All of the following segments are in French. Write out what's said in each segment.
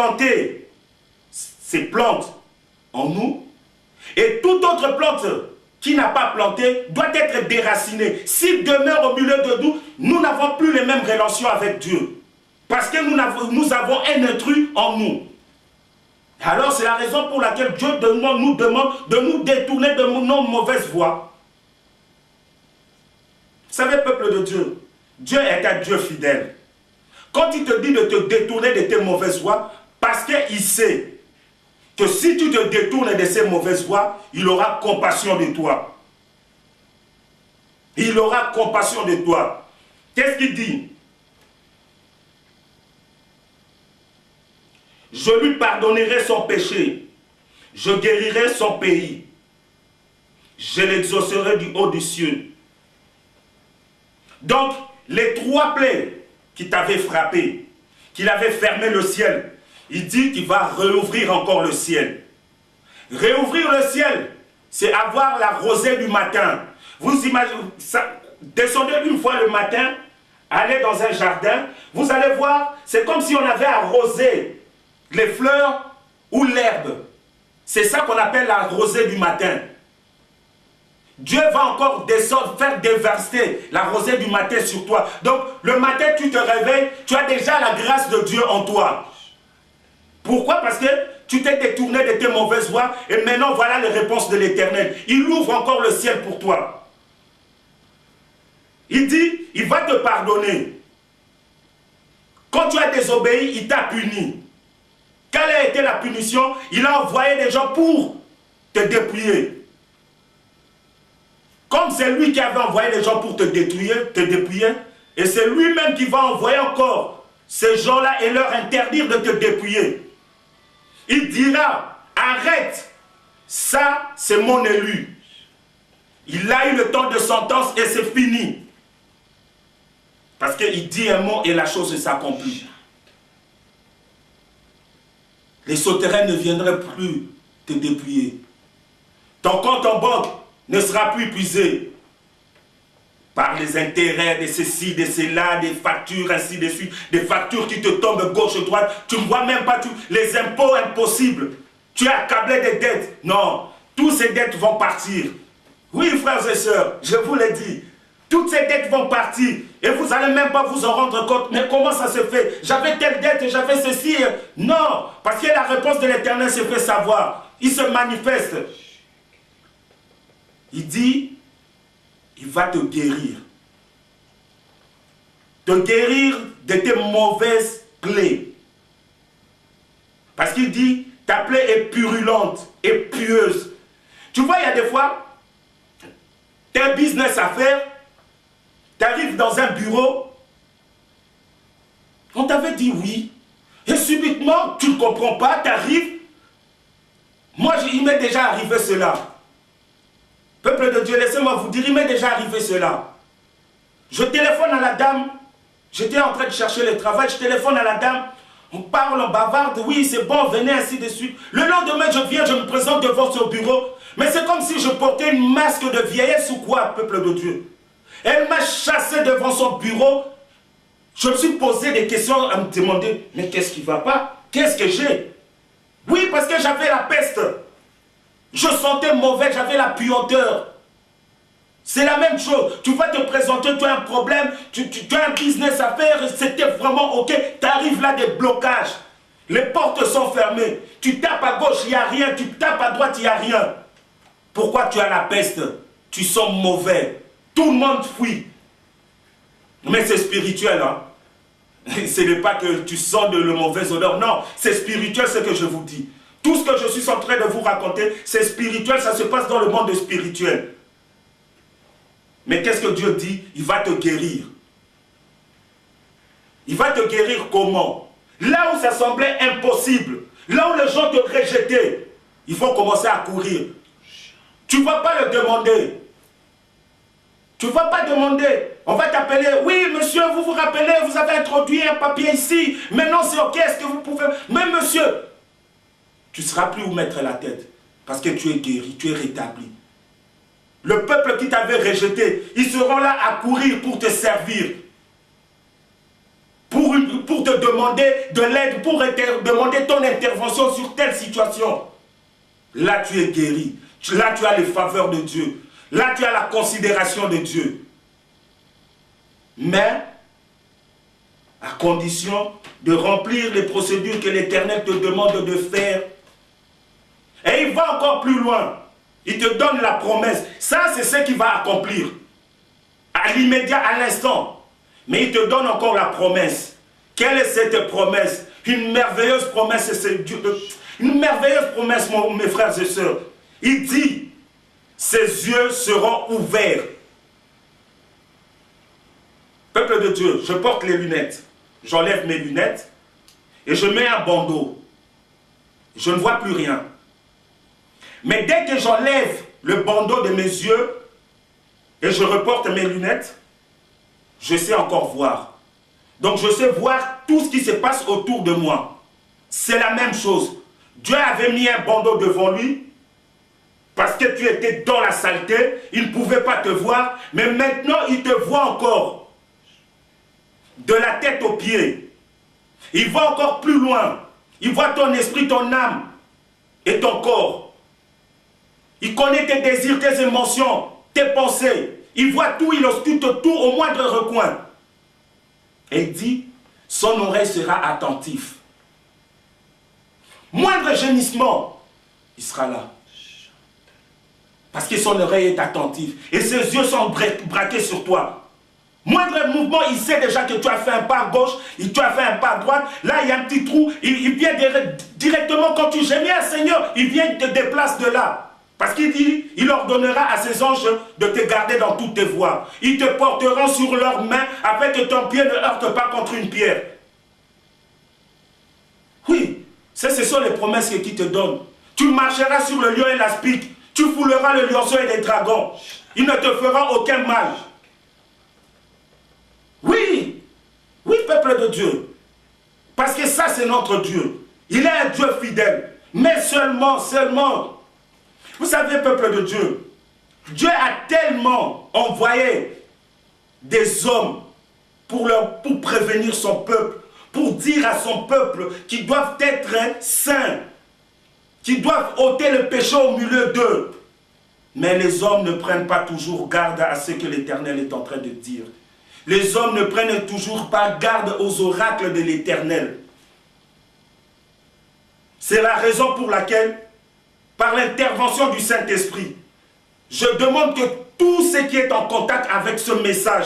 planté ces plantes en nous, et toute autre plante qui n'a pas planté doit être déracinée. S'il demeure au milieu de nous, nous n'avons plus les mêmes relations avec Dieu. Parce que nous avons un intrus en nous. Alors c'est la raison pour laquelle Dieu nous demande de nous détourner de nos mauvaises voies. Vous savez, peuple de Dieu, Dieu est un Dieu fidèle. Quand il te dit de te détourner de tes mauvaises voies, parce qu'il sait que si tu te détournes de ces mauvaises voies, il aura compassion de toi. Il aura compassion de toi. Qu'est-ce qu'il dit? Je lui pardonnerai son péché. Je guérirai son pays. Je l'exaucerai du haut du ciel. Donc, les 3 plaies qui t'avaient frappé, qu'il avait fermé le ciel, il dit qu'il va réouvrir encore le ciel. Réouvrir le ciel, c'est avoir la rosée du matin. Vous imaginez, descendez une fois le matin, allez dans un jardin, vous allez voir, c'est comme si on avait arrosé les fleurs ou l'herbe. C'est ça qu'on appelle la rosée du matin. Dieu va encore descendre, faire déverser la rosée du matin sur toi. Donc, le matin, tu te réveilles, tu as déjà la grâce de Dieu en toi. Pourquoi? Parce que tu t'es détourné de tes mauvaises voies et maintenant, voilà les réponses de l'Éternel. Il ouvre encore le ciel pour toi. Il dit, il va te pardonner. Quand tu as désobéi, il t'a puni. Quelle a été la punition? Il a envoyé des gens pour te dépouiller. Comme c'est lui qui avait envoyé les gens pour te dépouiller, et c'est lui-même qui va envoyer encore ces gens-là et leur interdire de te dépouiller. Il dira, arrête, ça c'est mon élu. Il a eu le temps de sentence et c'est fini. Parce qu'il dit un mot et la chose s'accomplit. Les sauterelles ne viendraient plus te dépouiller. Ton compte en banque ne sera plus épuisé par les intérêts de ceci, de cela, des factures, ainsi de suite, des factures qui te tombent gauche-droite, tu ne vois même pas les impôts impossibles, tu es accablé des dettes. Non, toutes ces dettes vont partir. Oui, frères et sœurs, je vous l'ai dit, toutes ces dettes vont partir et vous n'allez même pas vous en rendre compte. Mais comment ça se fait? J'avais telle dette, j'avais ceci. Non, parce que la réponse de l'Éternel se fait savoir. Il se manifeste. Il dit, il va te guérir. Te guérir de tes mauvaises plaies. Parce qu'il dit, ta plaie est purulente et pieuse. Tu vois, il y a des fois, tu as un business à faire, tu arrives dans un bureau, on t'avait dit oui, et subitement, tu ne comprends pas, tu arrives. Moi, il m'est déjà arrivé cela. Peuple de Dieu, laissez-moi vous dire, il m'est déjà arrivé cela. Je téléphone à la dame, j'étais en train de chercher le travail, je téléphone à la dame, on parle, on bavarde, oui c'est bon, venez, ainsi de suite. Le lendemain, je viens, je me présente devant son bureau, mais c'est comme si je portais une masque de vieillesse ou quoi, peuple de Dieu. Elle m'a chassé devant son bureau, je me suis posé des questions à me demander, mais qu'est-ce qui ne va pas? Qu'est-ce que j'ai? Oui, parce que j'avais la peste. Je sentais mauvais, j'avais la puanteur. C'est la même chose. Tu vas te présenter, tu as un problème, tu as un business à faire, c'était vraiment ok. Tu arrives là, des blocages. Les portes sont fermées. Tu tapes à gauche, il n'y a rien. Tu tapes à droite, il n'y a rien. Pourquoi tu as la peste? Tu sens mauvais. Tout le monde fuit. Mais c'est spirituel, hein. Ce n'est pas que tu sens de la mauvaise odeur. Non, c'est spirituel ce que je vous dis. Tout ce que je suis en train de vous raconter, c'est spirituel, ça se passe dans le monde spirituel. Mais qu'est-ce que Dieu dit? Il va te guérir. Il va te guérir comment? Là où ça semblait impossible, là où les gens te rejetaient, il faut commencer à courir. Tu ne vas pas le demander. Tu ne vas pas demander. On va t'appeler. Oui, monsieur, vous vous rappelez, vous avez introduit un papier ici. Maintenant, c'est ok, est-ce que vous pouvez... Mais monsieur, tu ne seras plus où mettre la tête. Parce que tu es guéri, tu es rétabli. Le peuple qui t'avait rejeté, ils seront là à courir pour te servir. Pour pour te demander de l'aide, pour demander ton intervention sur telle situation. Là, tu es guéri. Là, tu as les faveurs de Dieu. Là, tu as la considération de Dieu. Mais, à condition de remplir les procédures que l'Éternel te demande de faire. Et il va encore plus loin. Il te donne la promesse. Ça, c'est ce qu'il va accomplir. À l'immédiat, à l'instant. Mais il te donne encore la promesse. Quelle est cette promesse? Une merveilleuse promesse, c'est Dieu. Une merveilleuse promesse, mes frères et sœurs. Il dit, ses yeux seront ouverts. Peuple de Dieu, je porte les lunettes. J'enlève mes lunettes et je mets un bandeau. Je ne vois plus rien. Mais dès que j'enlève le bandeau de mes yeux et je reporte mes lunettes, je sais encore voir. Donc je sais voir tout ce qui se passe autour de moi. C'est la même chose. Dieu avait mis un bandeau devant lui parce que tu étais dans la saleté, il ne pouvait pas te voir, mais maintenant il te voit encore. De la tête aux pieds. Il va encore plus loin. Il voit ton esprit, ton âme et ton corps. Il connaît tes désirs, tes émotions, tes pensées. Il voit tout, il ausculte tout au moindre recoin. Et il dit, son oreille sera attentive. Moindre gémissement, il sera là. Parce que son oreille est attentive. Et ses yeux sont braqués sur toi. Moindre mouvement, il sait déjà que tu as fait un pas à gauche, tu as fait un pas à droite. Là, il y a un petit trou. Il vient directement quand tu gémis à Seigneur, il vient te déplace de là. Parce qu'il dit, il ordonnera à ses anges de te garder dans toutes tes voies. Ils te porteront sur leurs mains afin que ton pied ne heurte pas contre une pierre. Oui, ce sont les promesses qu'il te donne. Tu marcheras sur le lion et l'aspic. Tu fouleras le lionceau et les dragons. Il ne te fera aucun mal. Oui, oui, peuple de Dieu. Parce que ça, c'est notre Dieu. Il est un Dieu fidèle. Mais seulement, vous savez, peuple de Dieu, Dieu a tellement envoyé des hommes pour prévenir son peuple, pour dire à son peuple qu'ils doivent être saints, qu'ils doivent ôter le péché au milieu d'eux. Mais les hommes ne prennent pas toujours garde à ce que l'Éternel est en train de dire. Les hommes ne prennent toujours pas garde aux oracles de l'Éternel. C'est la raison pour laquelle, par l'intervention du Saint-Esprit, je demande que tout ce qui est en contact avec ce message,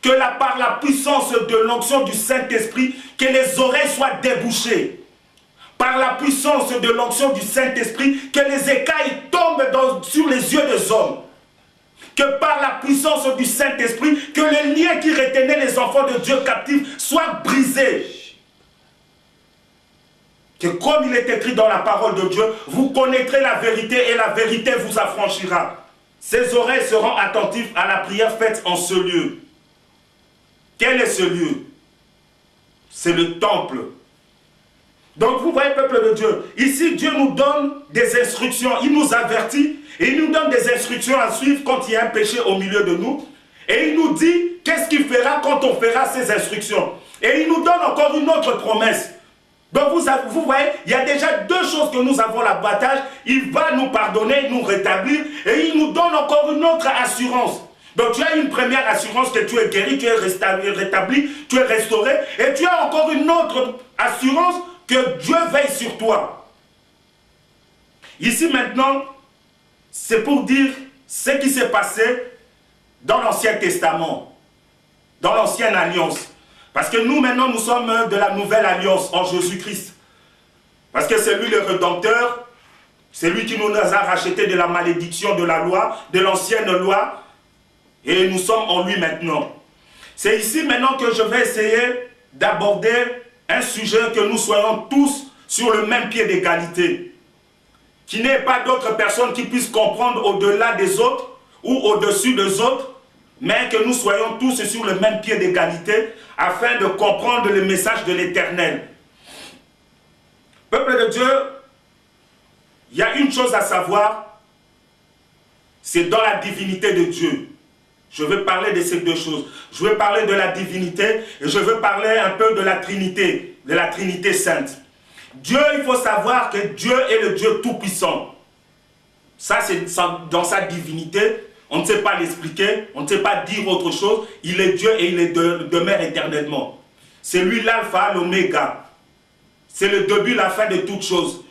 que par la puissance de l'onction du Saint-Esprit, que les oreilles soient débouchées. Par la puissance de l'onction du Saint-Esprit, que les écailles tombent sur les yeux des hommes. Que par la puissance du Saint-Esprit, que les liens qui retenaient les enfants de Dieu captifs soient brisés. Que comme il est écrit dans la parole de Dieu, vous connaîtrez la vérité et la vérité vous affranchira. Ses oreilles seront attentives à la prière faite en ce lieu. Quel est ce lieu? C'est le temple. Donc vous voyez, peuple de Dieu, ici Dieu nous donne des instructions, il nous avertit et il nous donne des instructions à suivre quand il y a un péché au milieu de nous. Et il nous dit qu'est-ce qu'il fera quand on fera ces instructions. Et il nous donne encore une autre promesse. Donc vous voyez, il y a déjà deux choses que nous avons l'abattage. Il va nous pardonner, nous rétablir et il nous donne encore une autre assurance. Donc tu as une première assurance que tu es guéri, tu es rétabli, tu es restauré. Et tu as encore une autre assurance que Dieu veille sur toi. Ici maintenant, c'est pour dire ce qui s'est passé dans l'Ancien Testament, dans l'Ancienne Alliance. Parce que nous maintenant, nous sommes de la Nouvelle Alliance en Jésus-Christ. Parce que c'est lui le Rédempteur, c'est lui qui nous a rachetés de la malédiction de la loi, de l'ancienne loi, et nous sommes en lui maintenant. C'est ici maintenant que je vais essayer d'aborder un sujet que nous soyons tous sur le même pied d'égalité. Qu'il n'y ait pas d'autres personnes qui puissent comprendre au-delà des autres ou au-dessus des autres, mais que nous soyons tous sur le même pied d'égalité afin de comprendre le message de l'Éternel. Peuple de Dieu, il y a une chose à savoir, c'est dans la divinité de Dieu. Je veux parler de ces deux choses. Je veux parler de la divinité et je veux parler un peu de la Trinité sainte. Dieu, il faut savoir que Dieu est le Dieu tout-puissant. Ça, c'est dans sa divinité. On ne sait pas l'expliquer, on ne sait pas dire autre chose. Il est Dieu et il demeure éternellement. C'est lui l'alpha, l'oméga. C'est le début, la fin de toutes choses.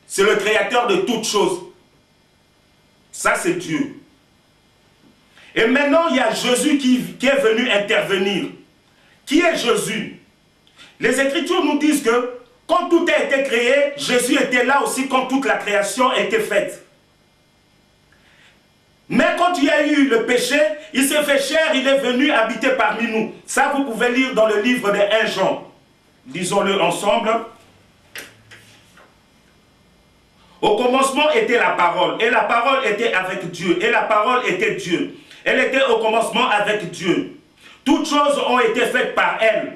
C'est le créateur de toutes choses. Ça, c'est Dieu. Et maintenant, il y a Jésus qui est venu intervenir. Qui est Jésus? Les Écritures nous disent que quand tout a été créé, Jésus était là aussi quand toute la création a été faite. Mais quand il y a eu le péché, il s'est fait chair, il est venu habiter parmi nous. Ça, vous pouvez lire dans le livre de 1 Jean. Lisons-le ensemble. Au commencement était la parole, et la parole était avec Dieu, et la parole était Dieu. Elle était au commencement avec Dieu. Toutes choses ont été faites par elle.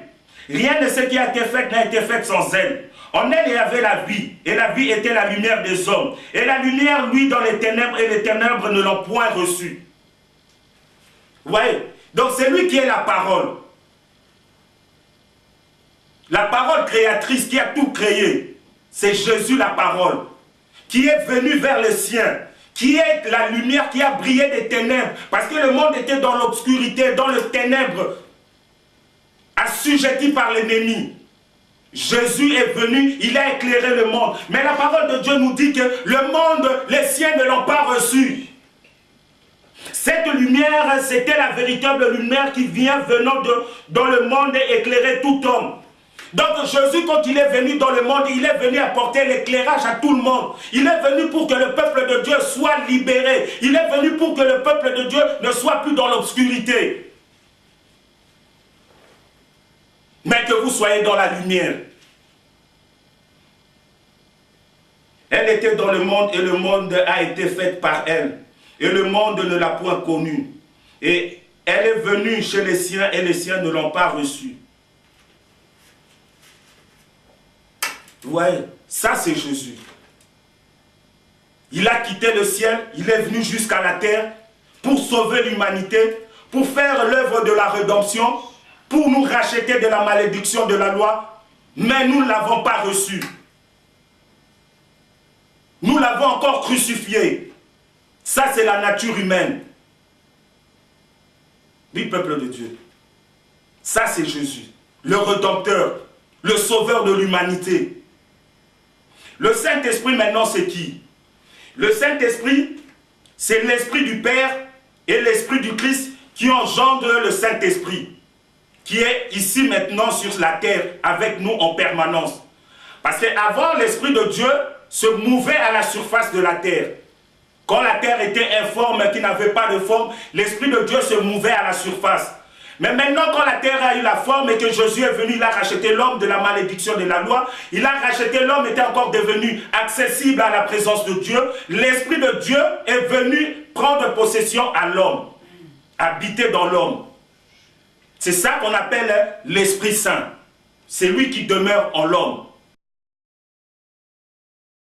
Rien de ce qui a été fait n'a été fait sans elle. En elle, il y avait la vie, et la vie était la lumière des hommes. Et la lumière, lui, dans les ténèbres, et les ténèbres ne l'ont point reçue. Vous voyez? Donc c'est lui qui est la parole. La parole créatrice qui a tout créé. C'est Jésus la parole. Qui est venu vers les siens. Qui est la lumière qui a brillé des ténèbres. Parce que le monde était dans l'obscurité, dans les ténèbres. Assujetti par l'ennemi. Jésus est venu, il a éclairé le monde. Mais la parole de Dieu nous dit que le monde, les siens ne l'ont pas reçu. Cette lumière, c'était la véritable lumière qui vient venant dans le monde et éclairer tout homme. Donc Jésus, quand il est venu dans le monde, il est venu apporter l'éclairage à tout le monde. Il est venu pour que le peuple de Dieu soit libéré. Il est venu pour que le peuple de Dieu ne soit plus dans l'obscurité. Mais que vous soyez dans la lumière. Elle était dans le monde et le monde a été fait par elle. Et le monde ne l'a point connue. Et elle est venue chez les siens et les siens ne l'ont pas reçue. Vous voyez, ça c'est Jésus. Il a quitté le ciel, il est venu jusqu'à la terre pour sauver l'humanité, pour faire l'œuvre de la rédemption, pour nous racheter de la malédiction de la loi, mais nous ne l'avons pas reçu. Nous l'avons encore crucifié. Ça, c'est la nature humaine. Oui, peuple de Dieu. Ça, c'est Jésus, le Rédempteur, le Sauveur de l'humanité. Le Saint-Esprit, maintenant, c'est qui? Le Saint-Esprit, c'est l'Esprit du Père et l'Esprit du Christ qui engendre le Saint-Esprit, qui est ici maintenant sur la terre avec nous en permanence. Parce qu'avant, l'Esprit de Dieu se mouvait à la surface de la terre. Quand la terre était informe, qui n'avait pas de forme, l'Esprit de Dieu se mouvait à la surface. Mais maintenant, quand la terre a eu la forme et que Jésus est venu, il a racheté l'homme de la malédiction de la loi, il a racheté l'homme, était encore devenu accessible à la présence de Dieu. L'Esprit de Dieu est venu prendre possession à l'homme, habiter dans l'homme. C'est ça qu'on appelle l'Esprit Saint. C'est lui qui demeure en l'homme.